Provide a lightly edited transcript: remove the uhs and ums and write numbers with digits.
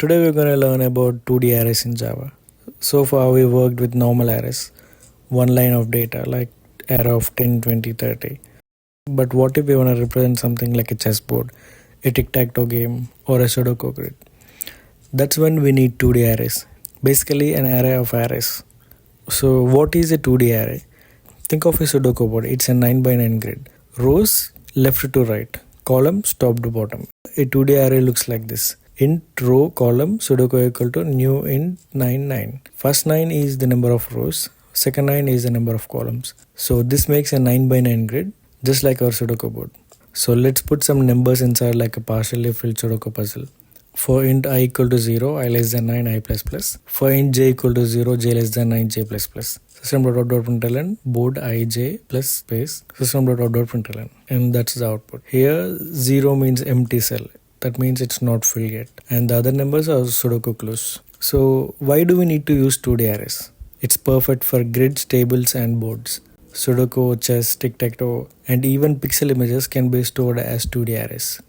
Today we're going to learn about 2D arrays in Java. So far we worked with normal arrays, one line of data like array of 10, 20, 30. But what if we want to represent something like a chessboard, a tic-tac-toe game, or a Sudoku grid? That's when we need 2D arrays, basically an array of arrays. So what is a 2D array? Think of a Sudoku board. It's a 9 by 9 grid. Rows left to right, columns top to bottom. A 2D array looks like this. Int row column Sudoku equal to new int 9. First 9 is the number of rows, second 9 is the number of columns. So this makes a 9 by 9 grid, just like our Sudoku board. So let's put some numbers inside like a partially filled Sudoku puzzle. For int I equal to 0, I less than 9, I plus plus. For int j equal to 0, j less than 9, j plus plus. System.out.println board I j plus space system.out.println, and that's the output. Here 0 means empty cell. That means it's not filled yet. And the other numbers are Sudoku clues. So why do we need to use 2D arrays? It's perfect for grids, tables and boards. Sudoku, chess, tic-tac-toe and even pixel images can be stored as 2D arrays.